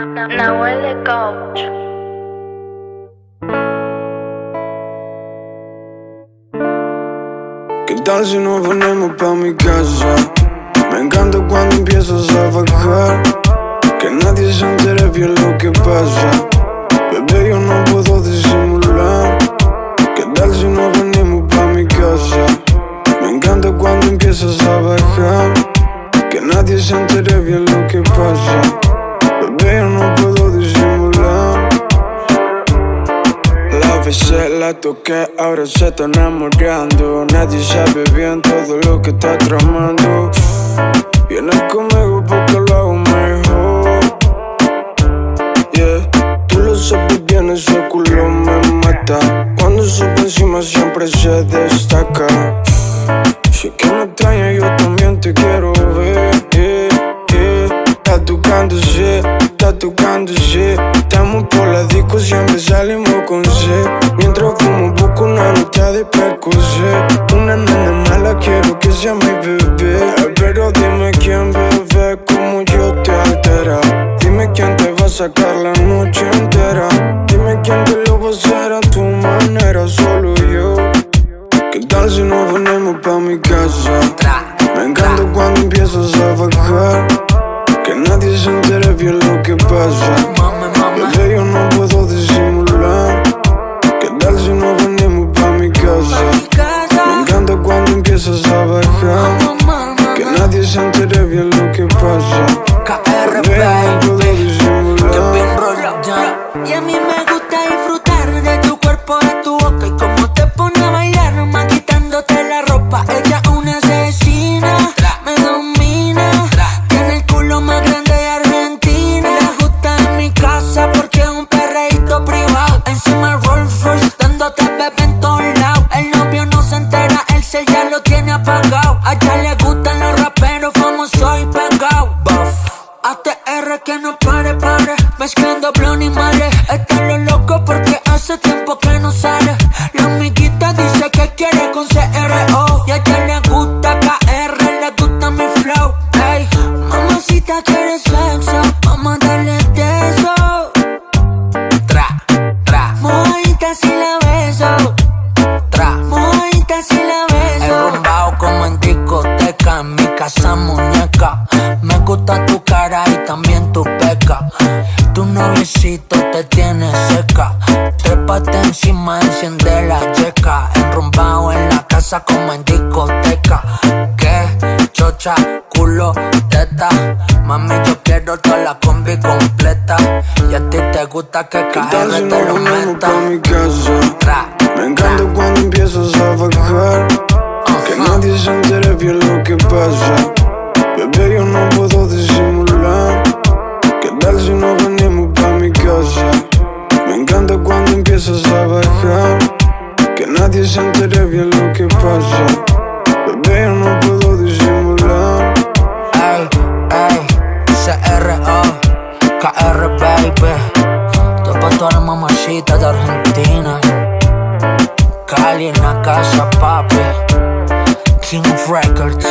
Nahuel de Coach. ¿Qué tal si nos ponemos pa' mi casa? Me encanta cuando empiezas a bajar, que nadie se entere bien lo que pasa. Bebé, yo no puedo disimular. ¿Qué tal si nos venimos pa' mi casa? Me encanta cuando empiezas a bajar, que nadie se entere bien lo que pasa. Bebé, yo no puedo disimular. La besé, la toqué, ahora se está enamorando. Nadie sabe bien todo lo que está tramando. Vienes conmigo porque lo hago mejor. Yeah, tú lo sabes bien, ese culo me mata. Cuando sube encima siempre se destaca. Si es que me extraña, yo también te quiero ver. Está tocándose, está tocándose. Estamos por la disco, siempre salimos con C. Mientras fumo busco una nota de Percocet. Una nena mala quiero que sea mi bebé. Pero dime quién, bebé, como yo te altera. Dime quién te va a sacar la noche entera. Dime quién te lo va a hacer a tu manera, solo yo. ¿Qué tal si nos venimos pa' mi casa? Me encanta cuando empiezas a bajar, que nadie se entere bien lo que pasa. Bebé, yo no puedo disimular. ¿Qué tal si nos venimos pa' mi casa? Me encanta cuando empiezas a bajar, que nadie se entere bien lo que pasa. Bebé, yo no puedo disimular. Y a mí me gusta disfrutar de tu cuerpo, de tu boca y cómo te pone a bailar, nomás quitándote la ropa. Ella es una asesina, me domina, tiene el culo más grande de Argentina. Le gusta en mi casa porque es un perreíto privado. Encima el Rolls Royce, dándote bebé en todos lados. El novio no se entera, el cel ya lo tiene apagado. A ella le gustan los raperos famosos y pegados. ATR que no pare, mezclando blon y mare. Está lo loco porque hace tiempo que no sale. La amiguita dice que quiere con CRO. Y a ella le gusta KR, le gusta mi flow. Ey, mamacita quiere sexo, vamos a darle de eso. Mojadita si la beso. Mojadita si la beso. He rumbao como en discoteca, en mi casa muñeca. Me gusta tu cara y también tu peca. Tu noviecito te tiene seca. Trépate encima, enciende la checa. Enrumbado en la casa como en discoteca. Que chocha, culo, teta. Mami, yo quiero toda la combi completa. Y a ti te gusta que KR si te lo nos venimos meta. pa' mi casa? Me encanta cuando empiezas a bajar, que nadie se entere bien lo que pasa. Bebé, yo no puedo disimular. ¿Qué tal si nos venimos pa' mi casa? Me encanta cuando empiezas a bajar, que nadie se entere bien lo que pasa. Bebé, yo no puedo disimular. Ey, CRO, KR baby. Todo pa' todas las mamacitas de Argentina. Cali en la casa, papi. King of Records.